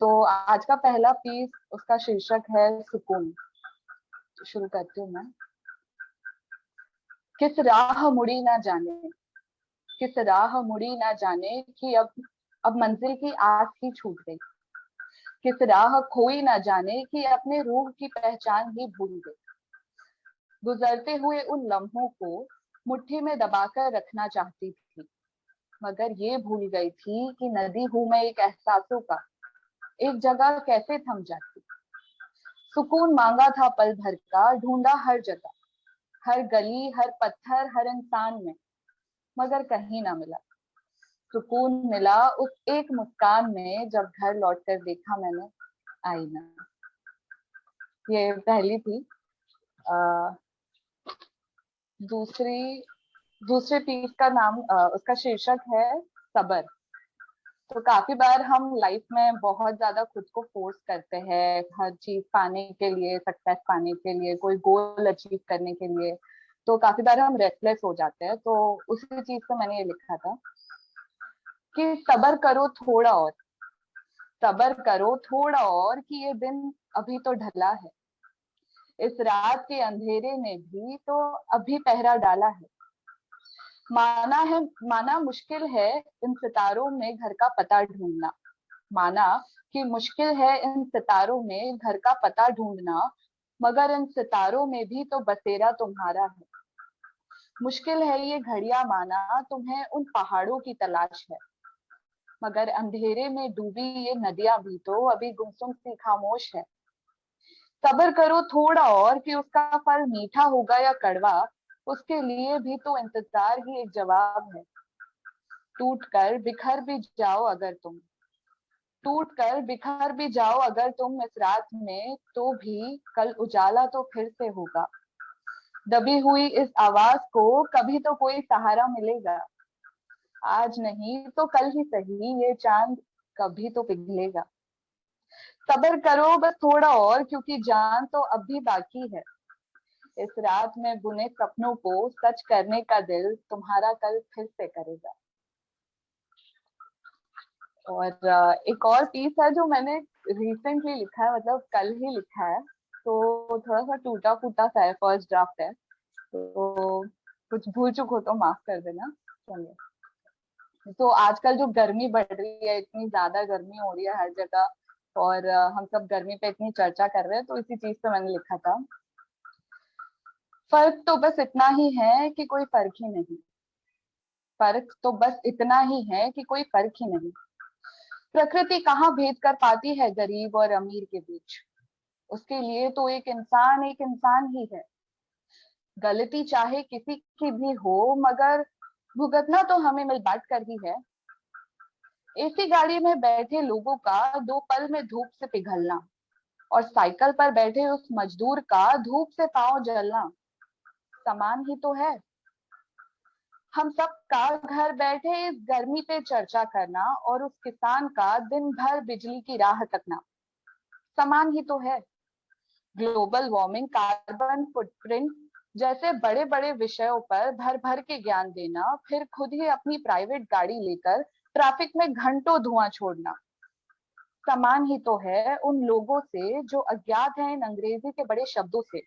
तो आज का पहला पीस, उसका शीर्षक है सुकून। तो शुरू करती हूँ मैं। किस राह मुड़ी ना जाने, किस राह मुड़ी ना जाने कि अब मंजिल की आस ही छूट गई। किस राह खोई ना जाने कि अपने रूह की पहचान ही भूल गई। गुजरते हुए उन लम्हों को मुट्ठी में दबाकर रखना चाहती थी, मगर ये भूल गई थी कि नदी हूं मैं एक एहसासों का, एक जगह कैसे थम जाती। सुकून मांगा था पल भर का, ढूंढा हर जगह, हर गली, हर पत्थर, हर इंसान में, मगर कहीं ना मिला। सुकून मिला उस एक मुस्कान में, जब घर लौटकर देखा मैंने आईना। ये पहली थी। दूसरे पीस का नाम, उसका शीर्षक है सबर। तो काफी बार हम लाइफ में बहुत ज्यादा खुद को फोर्स करते हैं हर चीज पाने के लिए, सक्सेस पाने के लिए, कोई गोल अचीव करने के लिए। तो काफी बार हम रेस्टलेस हो जाते हैं। तो उसी चीज से मैंने ये लिखा था कि सबर करो थोड़ा और, सबर करो थोड़ा और, कि ये दिन अभी तो ढला है। इस रात के अंधेरे ने भी तो अभी पहरा डाला है। माना मुश्किल है इन सितारों में घर का पता ढूंढना। माना कि मुश्किल है इन सितारों में घर का पता ढूंढना, मगर इन सितारों में भी तो बसेरा तुम्हारा है। मुश्किल है ये घड़ियां माना, तुम्हें उन पहाड़ों की तलाश है, मगर अंधेरे में डूबी ये नदियां भी तो अभी गुमसुम सी खामोश है। सब्र करो थोड़ा और, कि उसका फल मीठा होगा या कड़वा, उसके लिए भी तो इंतजार ही एक जवाब है। टूट कर बिखर भी जाओ अगर तुम, टूट कर बिखर भी जाओ अगर तुम इस रात में, तो भी कल उजाला तो फिर से होगा। दबी हुई इस आवाज को कभी तो कोई सहारा मिलेगा। आज नहीं तो कल ही सही, ये चांद कभी तो पिघलेगा। सब्र करो बस थोड़ा और, क्योंकि जान तो अब भी बाकी है। इस रात में बुने सपनों को सच करने का दिल तुम्हारा कल फिर से करेगा। और एक और पीस है जो मैंने रिसेंटली लिखा है, मतलब कल ही लिखा है। तो थोड़ा सा टूटा फूटा सा है, फर्स्ट ड्राफ्ट है, तो कुछ भूल चुक हो तो माफ कर देना। चलिए। तो आजकल जो गर्मी बढ़ रही है, इतनी ज्यादा गर्मी हो रही है हर जगह, और हम सब गर्मी पे इतनी चर्चा कर रहे हैं, तो इसी चीज पे मैंने लिखा था। फर्क तो बस इतना ही है कि कोई फर्क ही नहीं। फर्क तो बस इतना ही है कि कोई फर्क ही नहीं। प्रकृति कहाँ भेद कर पाती है गरीब और अमीर के बीच। उसके लिए तो एक इंसान ही है। गलती चाहे किसी की भी हो, मगर भुगतना तो हमें मिल बांट कर ही है। एसी गाड़ी में बैठे लोगों का 2 पल में धूप से पिघलना, और साइकिल पर बैठे उस मजदूर का धूप से पांव जलना समान ही तो है। हम सब का घर बैठे इस गर्मी पे चर्चा करना, और उस किसान का दिन भर बिजली की राह तकना समान ही तो है। ग्लोबल वार्मिंग, कार्बन फुटप्रिंट जैसे बड़े बड़े विषयों पर भर भर के ज्ञान देना, फिर खुद ही अपनी प्राइवेट गाड़ी लेकर ट्रैफिक में घंटों धुआं छोड़ना समान ही तो है उन लोगों से जो अज्ञात हैं इन अंग्रेजी के बड़े शब्दों से,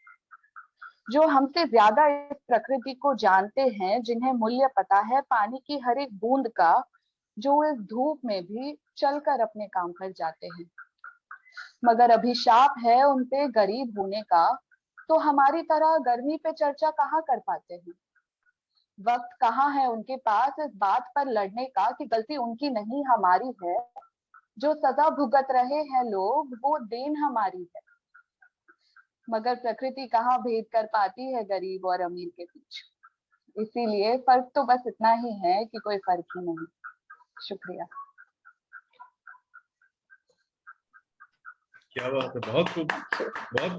जो हमसे ज्यादा इस प्रकृति को जानते हैं, जिन्हें मूल्य पता है पानी की हर एक बूंद का, जो इस धूप में भी चलकर अपने काम पर जाते हैं। मगर अभिशाप है उनपे गरीब होने का, तो हमारी तरह गर्मी पे चर्चा कहाँ कर पाते हैं। वक्त कहाँ है उनके पास इस बात पर लड़ने का कि गलती उनकी नहीं हमारी है। जो सजा भुगत रहे हैं लोग, वो देन हमारी है। मगर प्रकृति कहाँ भेद कर पाती है गरीब और अमीर के बीच। इसीलिए फर्क तो बस इतना ही है कि कोई फर्क ही नहीं। शुक्रिया। क्या बात है, बहुत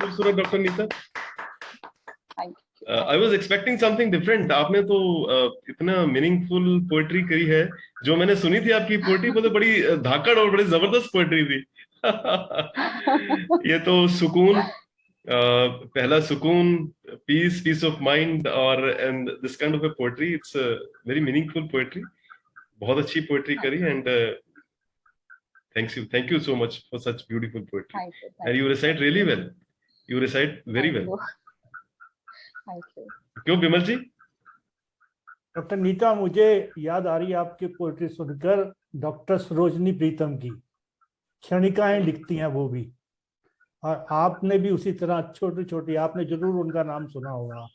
खूबसूरत doctor Neeta. Thank I was expecting something different. आपने तो इतना मीनिंगफुल पोएट्री करी है। जो मैंने सुनी थी आपकी पोएट्री, वो तो बड़ी धाकड़ और बड़ी जबरदस्त पोएट्री थी। ये तो सुकून, पहला सुकून, पीस ऑफ माइंड, और and this kind of A poetry, it's very meaningful poetry. बहुत अच्छी पोएट्री करी, and Thank you so much for such beautiful poetry. Thank you. And you recite really well. You recite very well. Thank you. क्यों विमल जी? Doctor Nita, मुझे याद आ रही है आपकी poetry सुनकर डॉक्टर सरोजनी प्रीतम की। क्षणिकाएं लिखती हैं वो भी, और आपने भी उसी तरह छोटी छोटी, आपने जरूर उनका नाम सुना होगा,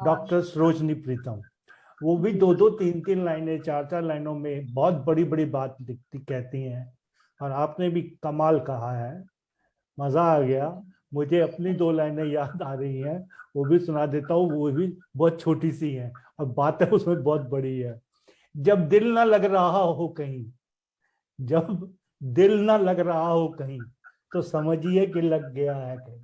डॉक्टर सरोजनी प्रीतम। वो भी 2-2, 3-3 लाइनें, 4-4 लाइनों में बहुत बड़ी बड़ी बात लिखती कहती हैं, और आपने भी कमाल कहा है। मजा आ गया। मुझे अपनी 2 लाइनें याद आ रही हैं, वो भी सुना देता हूँ। वो भी बहुत छोटी सी हैं और बातें उसमें बहुत बड़ी है। जब दिल ना लग रहा हो कहीं, जब दिल ना लग रहा हो कहीं, तो समझिए कि लग गया है कहीं।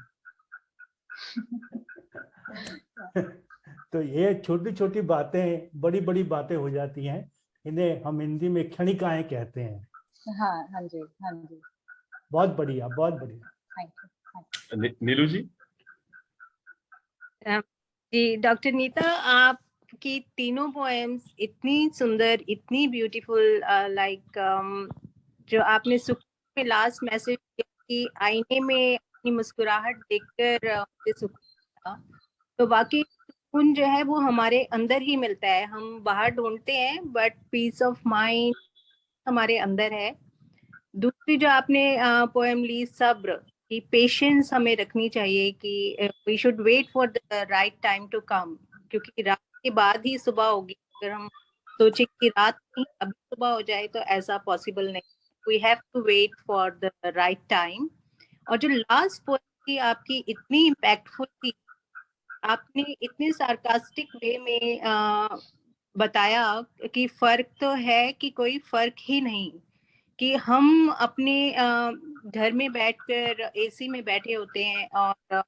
तो ये छोटी छोटी बातें बड़ी बड़ी बातें हो जाती हैं। इन्हें हम हिंदी में क्षणिकाएं कहते हैं। हाँ जी, हाँ जी। बहुत बढ़िया, बहुत बढ़िया। Thank you. नीलू जी? जी डॉक्टर नीता, आपकी तीनों पोएम्स इतनी सुंदर, इतनी ब्यूटीफुल, लाइक जो आपने सुकून में लास्ट मैसेज किया कि आईने में अपनी मुस्कुराहट देखकर मुझे सुकून था, तो बाकी सुकून जो है वो हमारे अंदर ही मिलता है। हम बाहर ढूंढते हैं, बट पीस ऑफ माइंड हमारे अंदर है। दूसरी जो आपने पोएम ली, सब्र, कि पेशेंस हमें रखनी चाहिए, कि we should wait for the right time to come, क्योंकि रात के बाद ही सुबह होगी। अगर हम सोचे कि रात नहीं अभी सुबह हो जाए तो ऐसा पॉसिबल नहीं। We have to wait for the right time. और जो लास्ट पोएम थी आपकी, इतनी इम्पैक्टफुल थी। आपने इतने सार्कास्टिक वे में बताया कि फर्क तो है कि कोई फर्क ही नहीं, कि हम अपने घर में बैठकर एसी में बैठे होते हैं और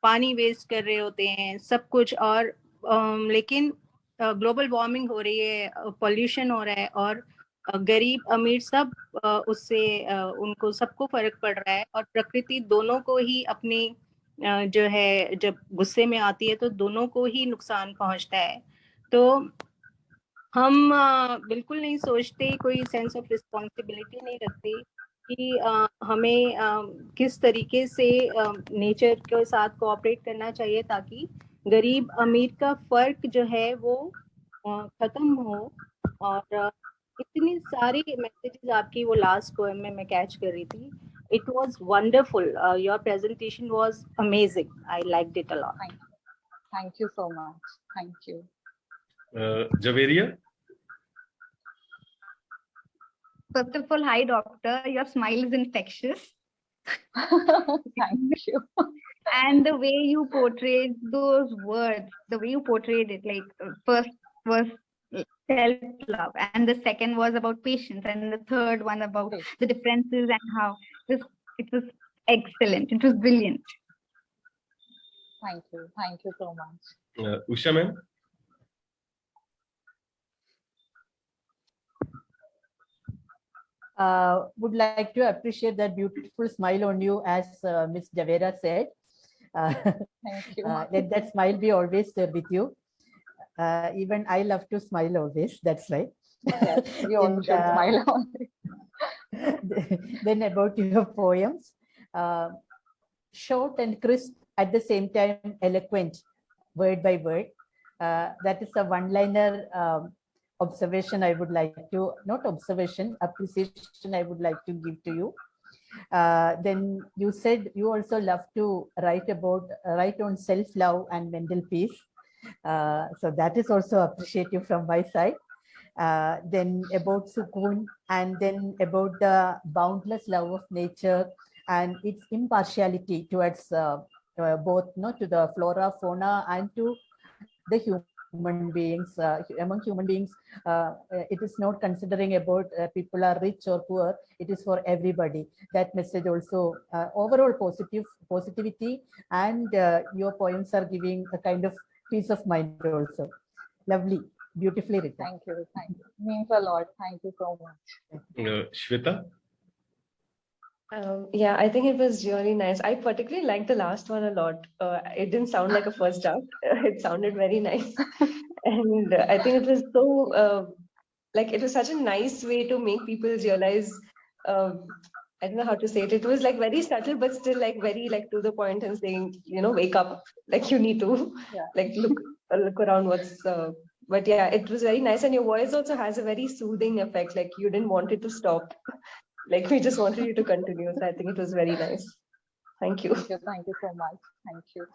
पानी वेस्ट कर रहे होते हैं, सब कुछ, और लेकिन ग्लोबल वार्मिंग हो रही है, पोल्यूशन हो रहा है, और गरीब अमीर सब उससे उनको सबको फर्क पड़ रहा है। और प्रकृति दोनों को ही अपनी जो है, जब गुस्से में आती है तो दोनों को ही नुकसान पहुंचता है। तो हम बिल्कुल नहीं सोचते, कोई सेंस ऑफ रिस्पॉन्सिबिलिटी नहीं रखते कि हमें किस तरीके से नेचर के साथ कोऑपरेट करना चाहिए, ताकि गरीब अमीर का फर्क जो है वो खत्म हो। और इतनी सारी मैसेजेस आपकी वो लास्ट पोएम में मैं कैच कर रही थी। It was wonderful. Your presentation was amazing. I liked it a lot. Thank you so much. Thank you. Javeria? First of all, hi doctor. Your smile is infectious. Thank you. And the way you portrayed those words, the way you portrayed it, like first was self-love, and the second was about patience, and the third one about the differences and how it was excellent. It was brilliant. Thank you. Thank you so much. Usha ma'am? Would like to appreciate that beautiful smile on you, as Ms. Javera said. Thank you. Let that smile be always with you. Even I love to smile always. That's right. Yes, we all should smile always. Then about your poems, short and crisp at the same time, eloquent, word by word. That is a one-liner observation I would like to, not observation, appreciation I would like to give to you. Then you said you also love to write on self-love and mental peace. So that is also appreciative from my side. Then about Sukoon, and then about the boundless love of nature and its impartiality towards both, to the flora, fauna, and to the human beings. Among human beings, it is not considering about people are rich or poor. It is for everybody. That message also, overall positivity, and your poems are giving a kind of peace of mind also. Lovely, beautifully written. Thank you. Thank you. Means a lot. Thank you so much. Shweta? Yeah, I think it was really nice. I particularly liked the last one a lot. It didn't sound like a first draft. It sounded very nice. And I think it was so, it was such a nice way to make people realize I don't know how to say it. It was like very subtle, but still like very like to the point and saying, wake up, like you need to like look around what's. But yeah, it was very nice, and your voice also has a very soothing effect. Like you didn't want it to stop. Like we just wanted you to continue. So I think it was very nice. Thank you. Thank you so much. Thank you.